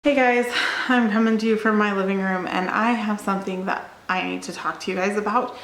Hey guys, I'm coming to you from my living room and I have something that I need to talk to you guys about.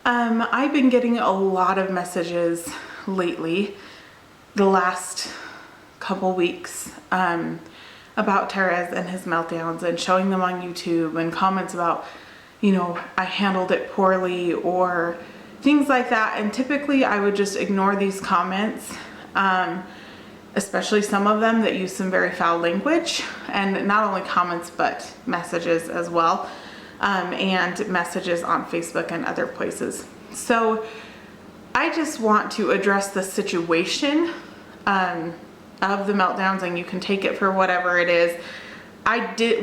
I've been getting a lot of messages lately, the last couple weeks, about Tyrez and his meltdowns and showing them on YouTube and comments about, I handled it poorly or things like that. And typically I would just ignore these comments. Especially some of them that use some very foul language, and not only comments but messages as well, and messages on Facebook and other places. So I just want to address the situation of the meltdowns, and you can take it for whatever it is.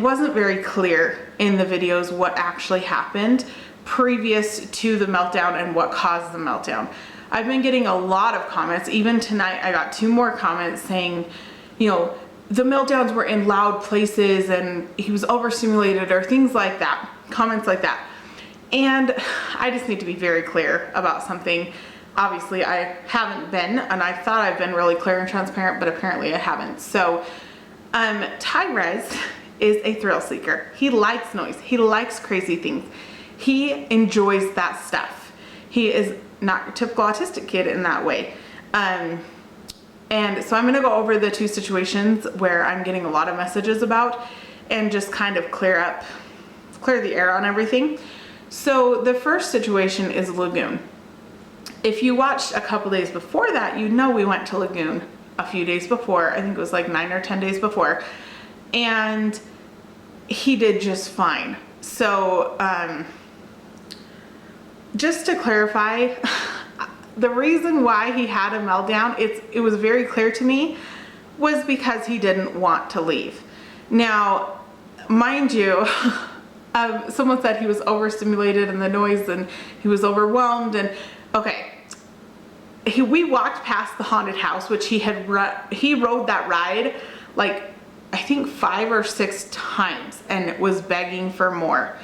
Wasn't very clear in the videos what actually happened previous to the meltdown and what caused the meltdown. I've been getting a lot of comments. Even tonight I got 2 more comments saying, the meltdowns were in loud places and he was overstimulated or things like that, comments like that. And I just need to be very clear about something. Obviously I haven't been, and I thought I've been really clear and transparent, but apparently I haven't. So Tyrez is a thrill seeker. He likes noise. He likes crazy things. He enjoys that stuff. He is not a typical autistic kid in that way. And so I'm gonna go over the 2 situations where I'm getting a lot of messages about and just kind of clear the air on everything. So the first situation is Lagoon. If you watched a couple days before that, we went to Lagoon a few days before. I think it was like 9 or 10 days before. And he did just fine. So, just to clarify, the reason why he had a meltdown, it was very clear to me, was because he didn't want to leave. Now, mind you, someone said he was overstimulated and the noise and he was overwhelmed, and okay, we walked past the haunted house, which he rode that ride like I think 5 or 6 times and was begging for more.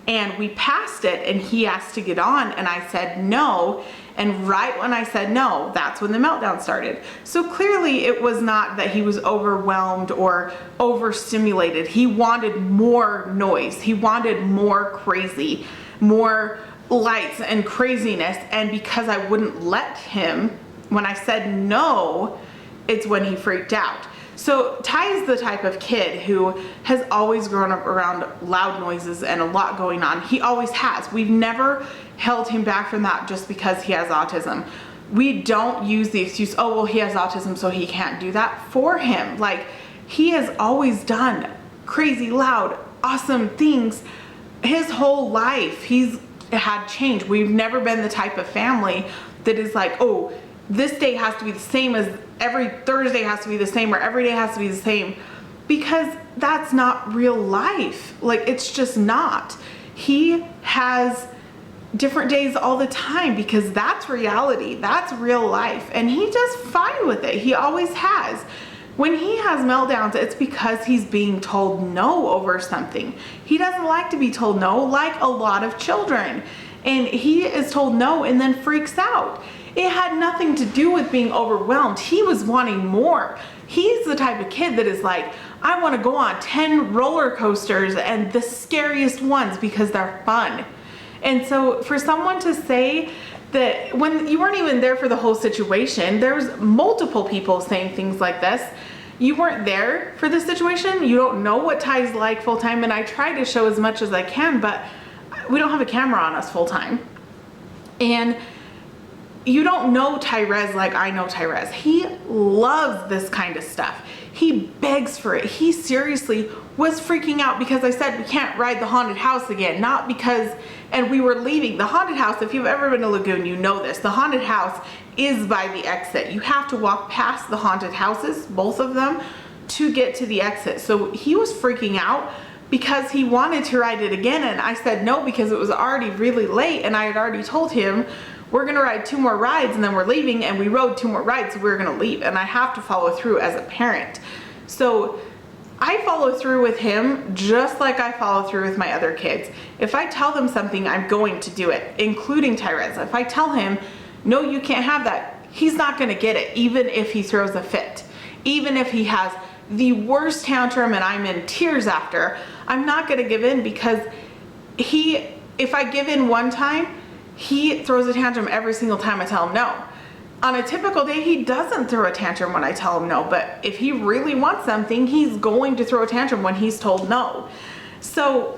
And we passed it and he asked to get on and I said no. And right when I said no, that's when the meltdown started. So clearly it was not that he was overwhelmed or overstimulated. He wanted more noise. He wanted more crazy, more lights and craziness. And because I wouldn't let him, when I said no, it's when he freaked out. So Ty is the type of kid who has always grown up around loud noises and a lot going on. He always has. We've never held him back from that just because he has autism. We don't use the excuse, oh, well, he has autism, so he can't do that for him. Like, he has always done crazy, loud, awesome things his whole life. He's had change. We've never been the type of family that is like, oh, this day has to be the same as every Thursday has to be the same, or every day has to be the same, because that's not real life. Like, it's just not. He has different days all the time because that's reality. That's real life. And he does fine with it. He always has. When he has meltdowns, it's because he's being told no over something. He doesn't like to be told no, like a lot of children. And he is told no and then freaks out. It had nothing to do with being overwhelmed. He was wanting more. He's the type of kid that is like, I want to go on 10 roller coasters and the scariest ones because they're fun. And so for someone to say that, when you weren't even there for the whole situation, there's multiple people saying things like this. You weren't there for this situation. You don't know what Ty's like full time. And I try to show as much as I can, but we don't have a camera on us full time. And you don't know Tyrez like I know Tyrez. He loves this kind of stuff. He begs for it. He seriously was freaking out because I said we can't ride the haunted house again. Not because, and we were leaving. The haunted house, if you've ever been to Lagoon, you know this. The haunted house is by the exit. You have to walk past the haunted houses, both of them, to get to the exit. So he was freaking out because he wanted to ride it again, and I said no because it was already really late and I had already told him we're gonna ride 2 more rides and then we're leaving, and we rode 2 more rides, so we're gonna leave, and I have to follow through as a parent. So I follow through with him just like I follow through with my other kids. If I tell them something, I'm going to do it, including Tyrez. If I tell him, no, you can't have that, he's not gonna get it, even if he throws a fit. Even if he has the worst tantrum and I'm in tears after, I'm not going to give in, because if I give in one time, he throws a tantrum every single time I tell him no. On a typical day, he doesn't throw a tantrum when I tell him no, but if he really wants something, he's going to throw a tantrum when he's told no. So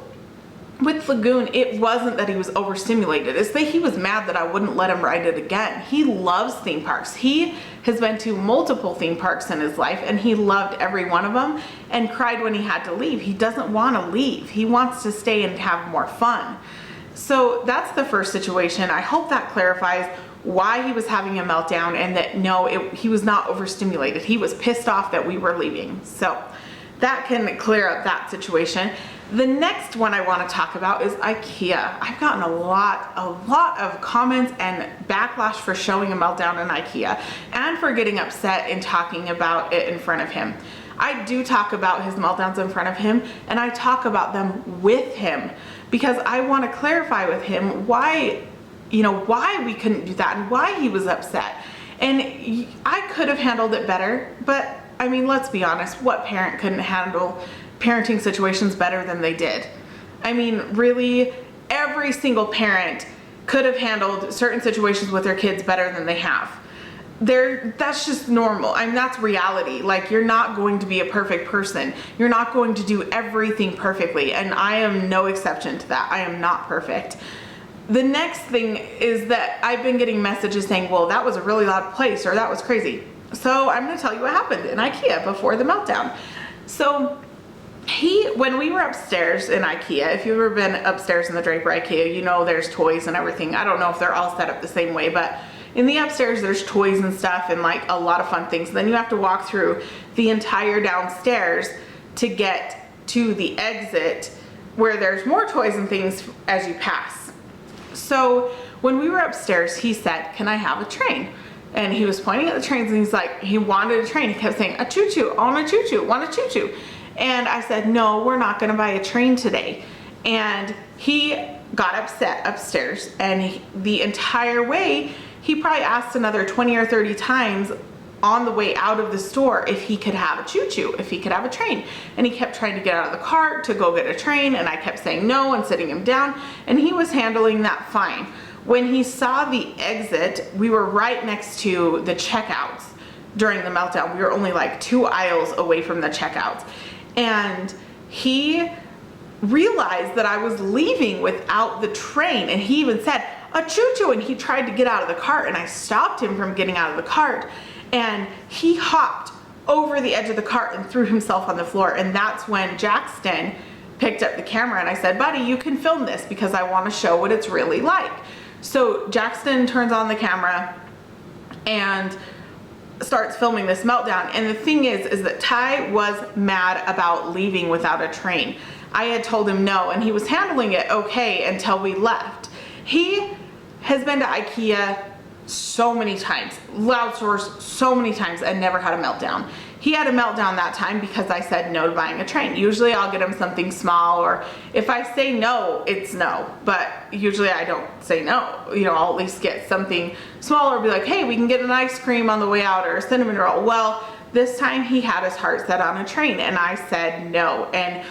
with Lagoon, it wasn't that he was overstimulated. It's that he was mad that I wouldn't let him ride it again. He loves theme parks. He has been to multiple theme parks in his life, and he loved every one of them and cried when he had to leave. He doesn't want to leave. He wants to stay and have more fun. So that's the first situation. I hope that clarifies why he was having a meltdown, and that no, he was not overstimulated. He was pissed off that we were leaving. So that can clear up that situation. The next one I want to talk about is IKEA. I've gotten a lot of comments and backlash for showing a meltdown in IKEA and for getting upset and talking about it in front of him. I do talk about his meltdowns in front of him, and I talk about them with him, because I want to clarify with him why we couldn't do that and why he was upset. And I could have handled it better, but I mean, let's be honest, what parent couldn't handle parenting situations better than they did? I mean, really, every single parent could have handled certain situations with their kids better than they have. That's just normal. I mean, that's reality. Like, you're not going to be a perfect person. You're not going to do everything perfectly, and I am no exception to that. I am not perfect. The next thing is that I've been getting messages saying, well, that was a really loud place, or that was crazy. So I'm going to tell you what happened in IKEA before the meltdown. So when we were upstairs in IKEA, if you've ever been upstairs in the Draper IKEA, you know there's toys and everything. I don't know if they're all set up the same way, but in the upstairs there's toys and stuff and like a lot of fun things. Then you have to walk through the entire downstairs to get to the exit where there's more toys and things as you pass. So when we were upstairs, he said, "Can I have a train?" And he was pointing at the trains, and he's like, he wanted a train. He kept saying, "A choo-choo, I want a choo-choo, want a choo-choo." And I said, "No, we're not gonna buy a train today." And he got upset upstairs, and the entire way, he probably asked another 20 or 30 times on the way out of the store if he could have a choo-choo, if he could have a train. And he kept trying to get out of the cart to go get a train, and I kept saying no and sitting him down, and he was handling that fine. When he saw the exit, we were right next to the checkouts during the meltdown. We were only like 2 aisles away from the checkouts. And he realized that I was leaving without the train, and he even said, "A choo-choo," and he tried to get out of the cart, and I stopped him from getting out of the cart, and he hopped over the edge of the cart and threw himself on the floor. And that's when Jackson picked up the camera, and I said, "Buddy, you can film this because I want to show what it's really like." So Jackson turns on the camera and starts filming this meltdown. And the thing is that Ty was mad about leaving without a train. I had told him no, and he was handling it okay until we left. He has been to IKEA so many times, loud stores so many times, and never had a meltdown. He had a meltdown that time because I said no to buying a train. Usually I'll get him something small, or if I say no, it's no. But usually I don't say no. You know, I'll at least get something smaller, be like, "Hey, we can get an ice cream on the way out, or a cinnamon roll." Well, this time he had his heart set on a train, and I said no. And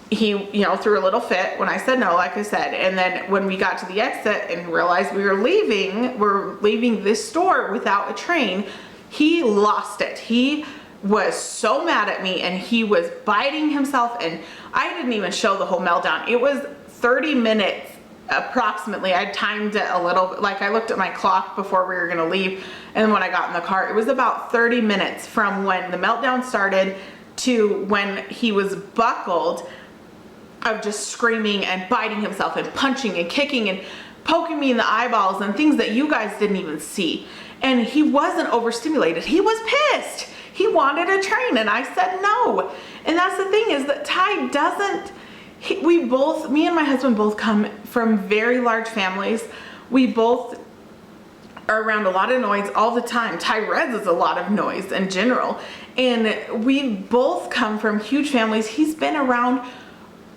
he, threw a little fit when I said no, like I said. And then when we got to the exit and realized we're leaving this store without a train, he lost it. He was so mad at me, and he was biting himself, and I didn't even show the whole meltdown. It was 30 minutes approximately. I timed it a little, like I looked at my clock before we were gonna leave, and when I got in the car, it was about 30 minutes from when the meltdown started to when he was buckled, of just screaming and biting himself and punching and kicking and poking me in the eyeballs and things that you guys didn't even see. And he wasn't overstimulated. He was pissed. He wanted a train, and I said no. And that's the thing, is that Ty doesn't, me and my husband both come from very large families. We both are around a lot of noise all the time. Tyrez is a lot of noise in general. And we both come from huge families. He's been around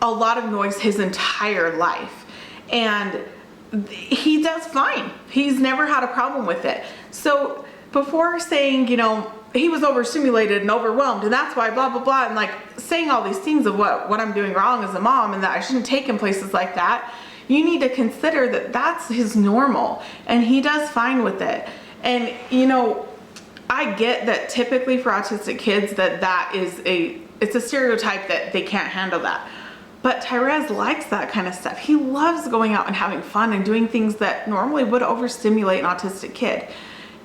a lot of noise his entire life, and he does fine. He's never had a problem with it. So before saying, he was overstimulated and overwhelmed, and that's why blah blah blah, and like saying all these things of what I'm doing wrong as a mom and that I shouldn't take him places like that. You need to consider that that's his normal and he does fine with it. And you know, I get that typically for autistic kids it's a stereotype that they can't handle that. But Tyrez likes that kind of stuff. He loves going out and having fun and doing things that normally would overstimulate an autistic kid.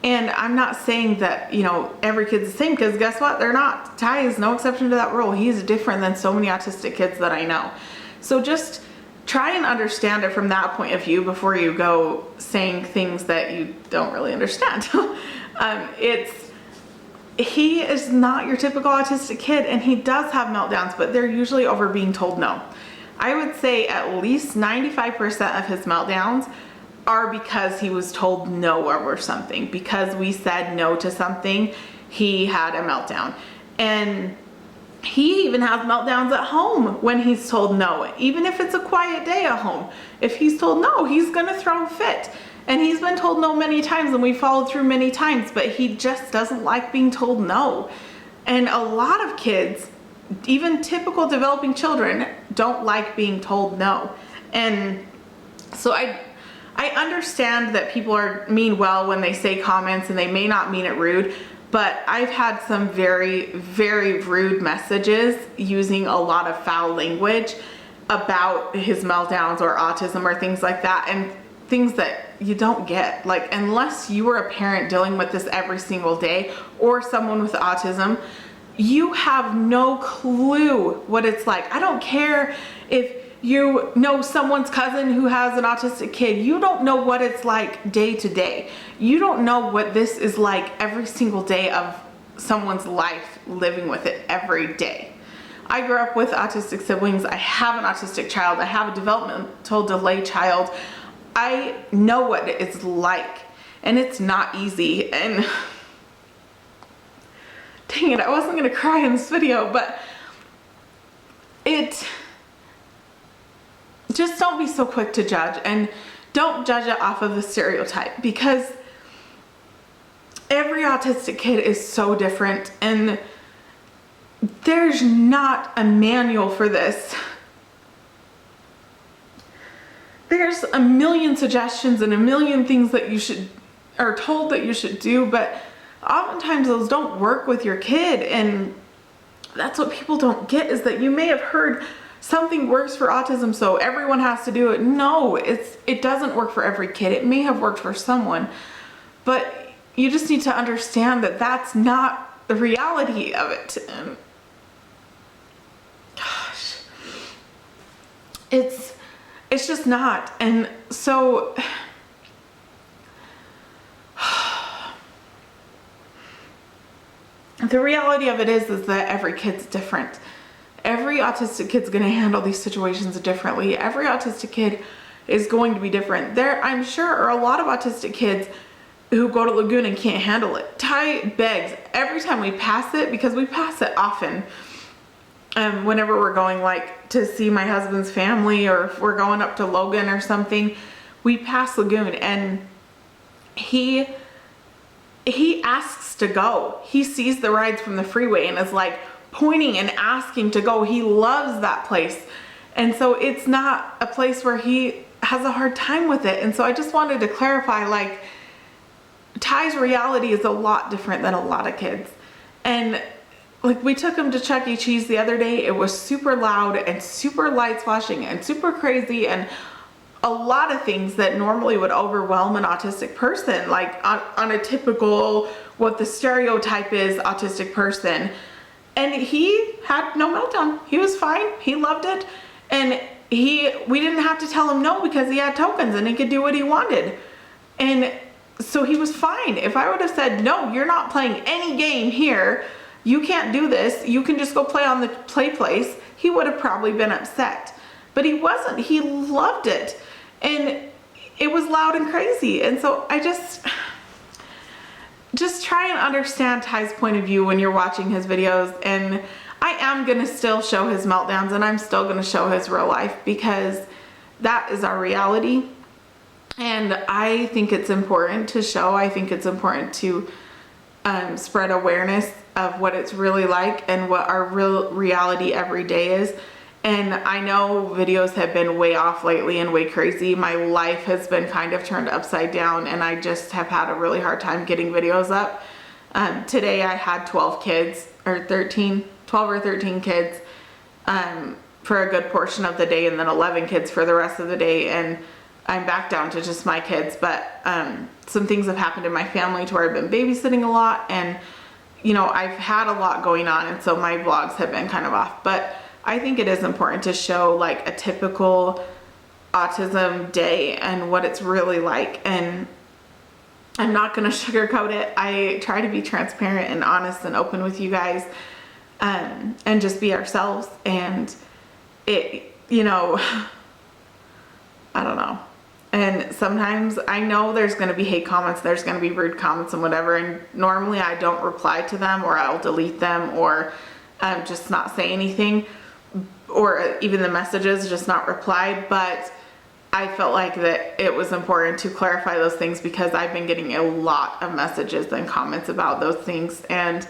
And I'm not saying that, you know, every kid's the same, because guess what? They're not. Ty is no exception to that rule. He's different than so many autistic kids that I know. So just try and understand it from that point of view before you go saying things that you don't really understand. He is not your typical autistic kid, and he does have meltdowns, but they're usually over being told no. I would say at least 95% of his meltdowns are because he was told no over something. Because we said no to something, he had a meltdown. And he even has meltdowns at home when he's told no. Even if it's a quiet day at home, if he's told no, he's gonna throw a fit. And he's been told no many times, and we followed through many times, but he just doesn't like being told no. And a lot of kids, even typical developing children, don't like being told no. And so I understand that people mean well when they say comments and they may not mean it rude, but I've had some very, very rude messages using a lot of foul language about his meltdowns or autism or things like that, and things that you don't get. Like, unless you were a parent dealing with this every single day, or someone with autism, you have no clue what it's like. I don't care if you know someone's cousin who has an autistic kid. You don't know what it's like day to day. You don't know what this is like every single day of someone's life, living with it every day. I grew up with autistic siblings. I have an autistic child. I have a developmental delay child. I know what it's like, and it's not easy. And dang it, I wasn't gonna cry in this video, but just don't be so quick to judge, and don't judge it off of the stereotype, because every autistic kid is so different, and there's not a manual for this. There's a million suggestions and a million things that you are told that you should do, but oftentimes those don't work with your kid. And that's what people don't get, is that you may have heard something works for autism, so everyone has to do it. No, it doesn't work for every kid. It may have worked for someone, but you just need to understand that that's not the reality of it. And gosh, it's just not. And so the reality of it is that every kid's different. Every autistic kid's going to handle these situations differently. Every autistic kid is going to be different. There, I'm sure, are a lot of autistic kids who go to Lagoon and can't handle it. Ty begs every time we pass it, because we pass it often. Whenever we're going like to see my husband's family, or if we're going up to Logan or something, we pass Lagoon, and he asks to go. He sees the rides from the freeway and is like pointing and asking to go. He loves that place. And so it's not a place where he has a hard time with it. And so I just wanted to clarify, like, Ty's reality is a lot different than a lot of kids. And like, we took him to Chuck E. Cheese the other day. It was super loud and super lights flashing and super crazy, and a lot of things that normally would overwhelm an autistic person, like on a typical, what the stereotype is, autistic person. And he had no meltdown. He was fine. He loved it. And we didn't have to tell him no, because he had tokens and he could do what he wanted. And so he was fine. If I would have said, no, you're not playing any game here, you can't do this, you can just go play on the play place, he would have probably been upset. But he wasn't. He loved it. And it was loud and crazy. And so I just try and understand Ty's point of view when you're watching his videos. And I am going to still show his meltdowns, and I'm still going to show his real life, because that is our reality. And I think it's important to show. I think it's important to spread awareness of what it's really like and what our real reality every day is. And I know videos have been way off lately and way crazy. My life has been kind of turned upside down, and I just have had a really hard time getting videos up. Today I had 12 or 13 kids for a good portion of the day, and then 11 kids for the rest of the day, and I'm back down to just my kids. But some things have happened in my family to where I've been babysitting a lot, and you know, I've had a lot going on, and so my vlogs have been kind of off. But I think it is important to show like a typical autism day and what it's really like, and I'm not going to sugarcoat it. I try to be transparent and honest and open with you guys, and just be ourselves. And it, you know, I don't know. And sometimes I know there's going to be hate comments, there's going to be rude comments and whatever, and normally I don't reply to them, or I'll delete them, or just not say anything, or even the messages just not replied. But I felt like that it was important to clarify those things, because I've been getting a lot of messages and comments about those things, and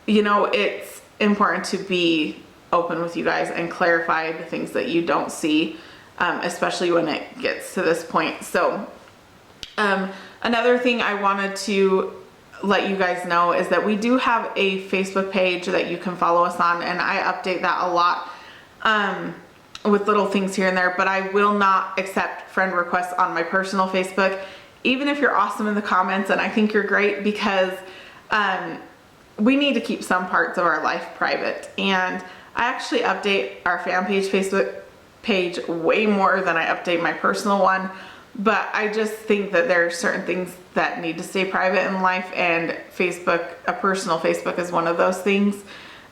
you know, it's important to be open with you guys and clarify the things that you don't see, especially when it gets to this point. So another thing I wanted to let you guys know is that we do have a Facebook page that you can follow us on, and I update that a lot with little things here and there. But I will not accept friend requests on my personal Facebook, even if you're awesome in the comments and I think you're great, because we need to keep some parts of our life private. And I actually update our fan page Facebook page way more than I update my personal one, but I just think that there are certain things that need to stay private in life, and Facebook, a personal Facebook, is one of those things.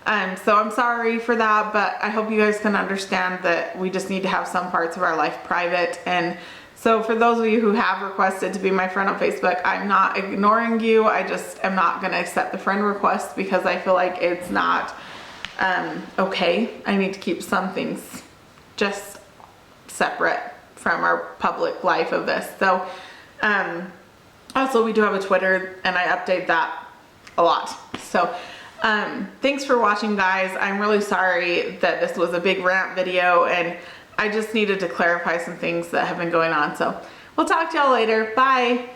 So I'm sorry for that, but I hope you guys can understand that we just need to have some parts of our life private. And so for those of you who have requested to be my friend on Facebook, I'm not ignoring you. I just am not going to accept the friend request, because I feel like it's not okay. I need to keep some things just separate from our public life of this. So also we do have a Twitter, and I update that a lot. So thanks for watching, guys. I'm really sorry that this was a big rant video, and I just needed to clarify some things that have been going on. So we'll talk to y'all later. Bye.